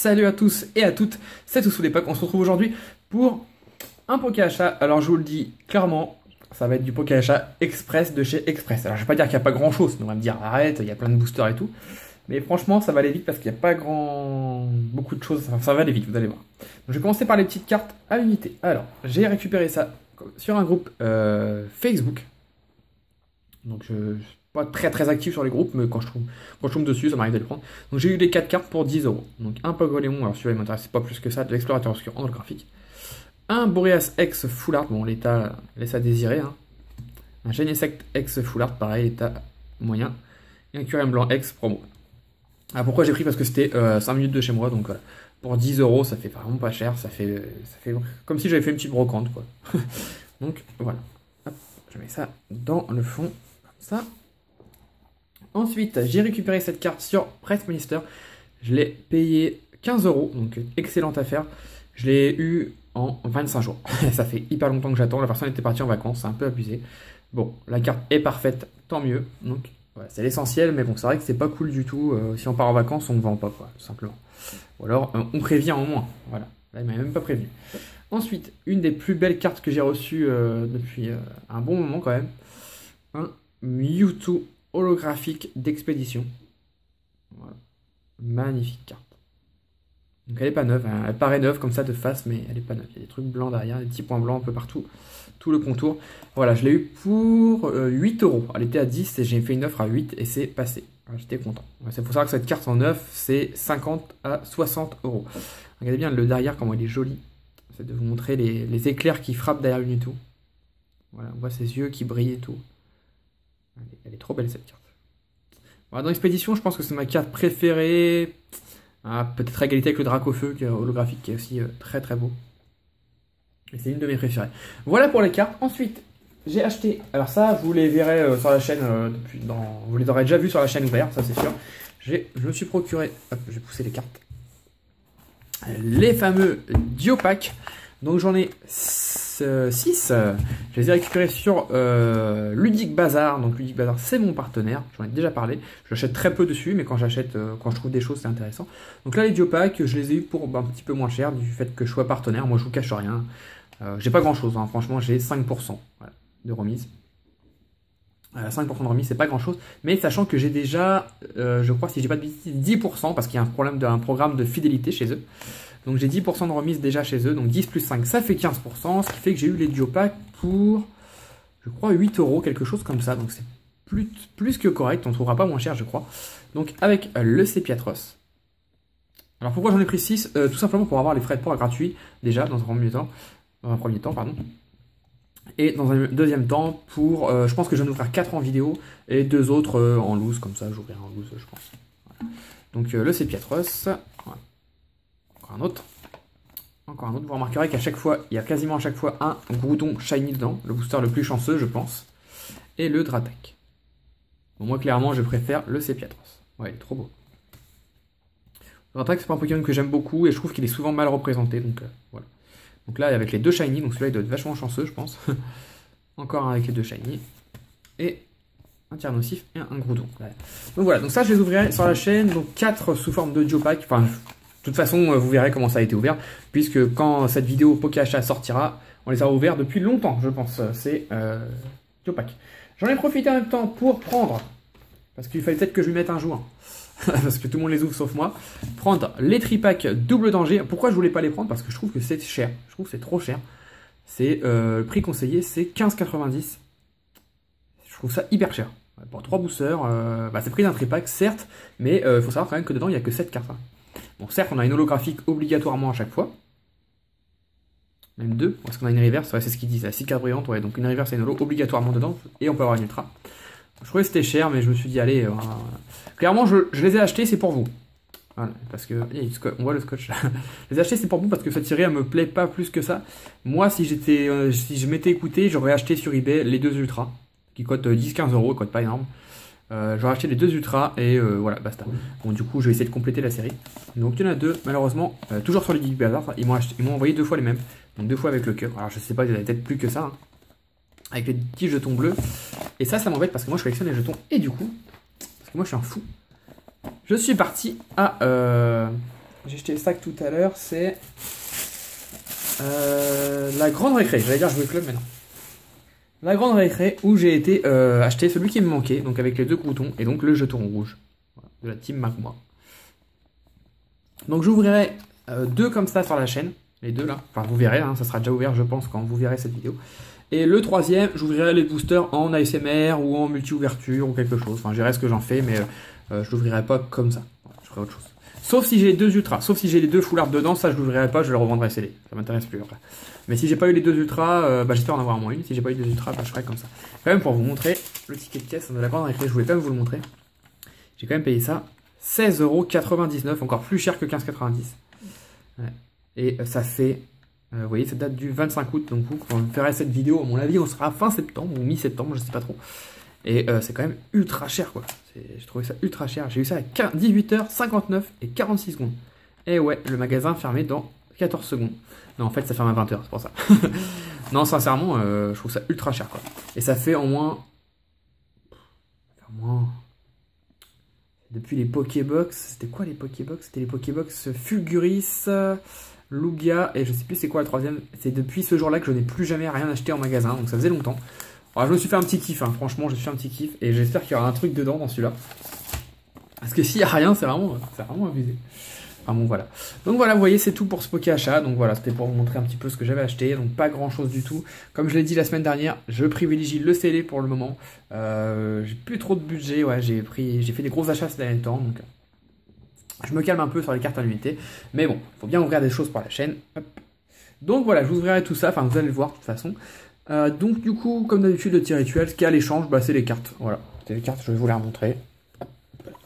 Salut à tous et à toutes, c'est Toussou l'époque. On se retrouve aujourd'hui pour un poké achat. Alors je vous le dis clairement, ça va être du poké achat express de chez Express. Alors je vais pas dire qu'il n'y a pas grand chose, on va me dire arrête, il y a plein de boosters et tout. Mais franchement ça va aller vite parce qu'il n'y a pas beaucoup de choses, ça va aller vite, vous allez voir. Donc, je vais commencer par les petites cartes à l'unité. Alors j'ai récupéré ça sur un groupe Facebook. Donc je suis pas très actif sur les groupes, mais quand je tombe dessus, ça m'arrive de les prendre. Donc j'ai eu les 4 cartes pour 10 €. Donc un Pogoléon, alors celui-là il m'intéresse pas plus que ça, de l'explorateur obscur en holographique. Un Boreas X Full Art, bon l'état laisse à désirer. Hein. Un Genesect X Full Art, pareil, état moyen. Et un Curium Blanc X promo. Alors pourquoi j'ai pris? Parce que c'était 5 minutes de chez moi, donc voilà. Pour 10 € ça fait vraiment pas cher, ça fait comme si j'avais fait une petite brocante quoi. Donc voilà. Hop, je mets ça dans le fond, comme ça. Ensuite, j'ai récupéré cette carte sur Press Minister. Je l'ai payé 15 €, donc excellente affaire. Je l'ai eu en 25 jours. Ça fait hyper longtemps que j'attends. La personne était partie en vacances, c'est un peu abusé. Bon, la carte est parfaite, tant mieux. Donc, voilà, c'est l'essentiel, mais bon, c'est vrai que c'est pas cool du tout. Si on part en vacances, on ne vend pas, quoi, tout simplement. Ou alors, on prévient au moins. Voilà, là, il m'a même pas prévenu. Ensuite, une des plus belles cartes que j'ai reçues depuis un bon moment, quand même. Un Mewtwo holographique d'expédition. Voilà. Magnifique carte. Donc elle est pas neuve, hein. Elle paraît neuve comme ça de face, mais elle est pas neuve. Il y a des trucs blancs derrière, des petits points blancs un peu partout, tout le contour. Voilà, je l'ai eu pour 8 €. Elle était à 10 et j'ai fait une offre à 8 et c'est passé. J'étais content. Il faut savoir que cette carte en neuf, c'est 50 à 60 €. Regardez bien le derrière, comment il est joli. C'est de vous montrer les éclairs qui frappent derrière le Mewtwo. Voilà, on voit ses yeux qui brillent et tout. Elle est trop belle cette carte. Voilà, dans l'expédition, je pense que c'est ma carte préférée. Ah, peut-être à égalité avec le Dracofeu qui est holographique, qui est aussi très beau. Et c'est une de mes préférées. Voilà pour les cartes. Ensuite, j'ai acheté. Alors ça, vous les verrez sur la chaîne vous les aurez déjà vus sur la chaîne ouverte, ça c'est sûr. Je me suis procuré. Hop, je vais pousser les cartes. Les fameux Diopack. Donc j'en ai 6. Je les ai récupérés sur Ludic Bazar. Donc Ludic Bazar, c'est mon partenaire. J'en ai déjà parlé. J'achète très peu dessus, mais quand j'achète, quand je trouve des choses, c'est intéressant. Donc là, les Diopack, je les ai eu pour un petit peu moins cher du fait que je sois partenaire. Moi, je vous cache rien. J'ai pas grand chose. Hein. Franchement, j'ai 5% voilà, de remise. 5% de remise, c'est pas grand chose. Mais sachant que j'ai déjà, je crois, si j'ai pas de bêtises, 10%, parce qu'il y a un problème d'un programme de fidélité chez eux. Donc j'ai 10% de remise déjà chez eux, donc 10 plus 5, ça fait 15%, ce qui fait que j'ai eu les Diopack pour, je crois, 8 €, quelque chose comme ça. Donc c'est plus que correct, on ne trouvera pas moins cher, je crois. Donc avec le Sepiatros. Alors pourquoi j'en ai pris 6? Tout simplement pour avoir les frais de port gratuits, déjà, dans un premier temps, pardon. Et dans un deuxième temps, pour, je pense que je vais en ouvrir 4 en vidéo, et 2 autres en loose, comme ça, j'ouvrirai en loose, je pense. Voilà. Donc le Sepiatros, voilà. Encore un autre, vous remarquerez qu'à chaque fois, il y a quasiment à chaque fois un Groudon Shiny dedans, le booster le plus chanceux je pense, et le Dratek. Bon, moi clairement je préfère le Sepiatros, ouais il est trop beau. Le Dratek c'est pas un Pokémon que j'aime beaucoup et je trouve qu'il est souvent mal représenté, donc voilà. Donc là avec les 2 Shiny, donc celui-là il doit être vachement chanceux je pense. Encore un avec les 2 Shiny, et un Tyrannosif et un Groudon. Ouais. Donc voilà, donc ça je les ouvrirai sur la chaîne, donc 4 sous forme de Diopack, enfin... De toute façon, vous verrez comment ça a été ouvert, puisque quand cette vidéo Poké Achat sortira, on les a ouverts depuis longtemps, je pense. C'est Diopack. J'en ai profité en même temps pour prendre, parce qu'il fallait peut-être que je lui mette un jour, parce que tout le monde les ouvre sauf moi, prendre les tripacks double danger. Pourquoi je voulais pas les prendre? Parce que je trouve que c'est cher. Je trouve que c'est trop cher. C'est le prix conseillé, c'est 15,90 €. Je trouve ça hyper cher. Pour 3 boosters, c'est le prix d'un tripack, certes, mais il faut savoir quand même que dedans, il n'y a que 7 cartes. Hein. Bon, certes, on a une holographique obligatoirement à chaque fois. Même 2. Parce qu'on a une reverse, ouais, c'est ce qu'ils disent. La 6 cartes brillantes, ouais. Donc une reverse et une holo obligatoirement dedans. Et on peut avoir une ultra. Je trouvais que c'était cher, mais je me suis dit, allez. Clairement, je les ai achetés, c'est pour vous. Voilà, parce que. On voit le scotch. Je les ai achetés, c'est pour vous, parce que cette série, elle me plaît pas plus que ça. Moi, si je m'étais écouté, j'aurais acheté sur eBay les 2 ultras. Qui cotent 10-15 €, ils cotent pas énorme. J'aurais acheté les 2 ultras et voilà, basta. Bon, du coup, je vais essayer de compléter la série. Donc, il y en a 2, malheureusement, toujours sur les Geek Bazar. Ils m'ont envoyé 2 fois les mêmes. Donc, 2 fois avec le cœur. Alors, je sais pas, il y en a peut-être plus que ça. Hein, avec les petits jetons bleus. Et ça m'embête parce que moi, je collectionne les jetons. Et du coup, parce que moi, je suis un fou, je suis parti à j'ai acheté le sac tout à l'heure, c'est la grande récré. J'allais dire jouer club, mais non. La grande récré où j'ai été acheter celui qui me manquait, donc avec les deux croutons et donc le jeton rouge voilà, de la team Magma. Donc j'ouvrirai deux comme ça sur la chaîne, les deux là. Enfin vous verrez, hein, ça sera déjà ouvert je pense quand vous verrez cette vidéo. Et le troisième, j'ouvrirai les boosters en ASMR ou en multi-ouverture ou quelque chose. Enfin je verrai ce que j'en fais, mais je l'ouvrirai pas comme ça. Voilà, je ferai autre chose. Sauf si j'ai les deux ultras, sauf si j'ai les deux foulards dedans, ça je l'ouvrirai pas, je les revendrai scellés. Ça m'intéresse plus après. Mais si j'ai pas eu les deux ultras, j'espère en avoir au moins une. Si j'ai pas eu les deux ultras, je ferai comme ça. Quand même pour vous montrer le ticket de caisse de la grande récré, je voulais quand même vous le montrer. J'ai quand même payé ça 16,99 €, encore plus cher que 15,90 €. Ouais. Et ça fait, vous voyez, ça date du 25 août, donc quand on fera cette vidéo, à mon avis, on sera fin septembre ou mi-septembre, je sais pas trop. Et c'est quand même ultra cher quoi. J'ai trouvé ça ultra cher. J'ai eu ça à 18h59 et 46 secondes. Et ouais, le magasin fermé dans 14 secondes. Non, en fait, ça ferme à 20h, c'est pour ça. Non, sincèrement, je trouve ça ultra cher quoi. Et ça fait au moins. Depuis les Pokébox. C'était quoi les Pokébox? C'était les Pokébox Fulguris, Lugia, et je sais plus c'est quoi la troisième. C'est depuis ce jour-là que je n'ai plus jamais rien acheté en magasin, donc ça faisait longtemps. Alors, je me suis fait un petit kiff, hein. Franchement, je me suis fait un petit kiff et j'espère qu'il y aura un truc dedans dans celui-là. Parce que s'il n'y a rien, c'est vraiment abusé. Enfin bon, voilà. Donc voilà, vous voyez, c'est tout pour ce Poké Achat. Donc voilà, c'était pour vous montrer un petit peu ce que j'avais acheté. Donc pas grand-chose du tout. Comme je l'ai dit la semaine dernière, je privilégie le scellé pour le moment. J'ai plus trop de budget. Ouais, j'ai fait des gros achats ces derniers temps. Donc je me calme un peu sur les cartes annuités. Mais bon, il faut bien ouvrir des choses pour la chaîne. Hop. Donc voilà, je vous ouvrirai tout ça. Enfin, vous allez le voir de toute façon. Donc du coup, comme d'habitude, le petit rituel, ce qu'il y a à l'échange, c'est les cartes. Voilà, c'est les cartes, je vais vous les remontrer.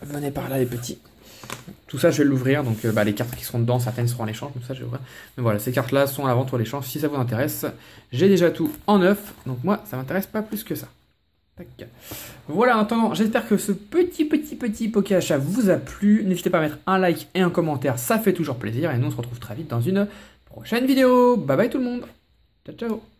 Venez par là les petits. Tout ça je vais l'ouvrir, donc les cartes qui seront dedans, certaines seront à l'échange, tout ça je vais ouvrir. Mais voilà, ces cartes là sont à la vente ou à l'échange si ça vous intéresse. J'ai déjà tout en neuf, donc moi ça m'intéresse pas plus que ça. Tac. Voilà, en attendant, j'espère que ce petit Poké Achat vous a plu. N'hésitez pas à mettre un like et un commentaire, ça fait toujours plaisir. Et nous on se retrouve très vite dans une prochaine vidéo. Bye bye tout le monde. Ciao ciao.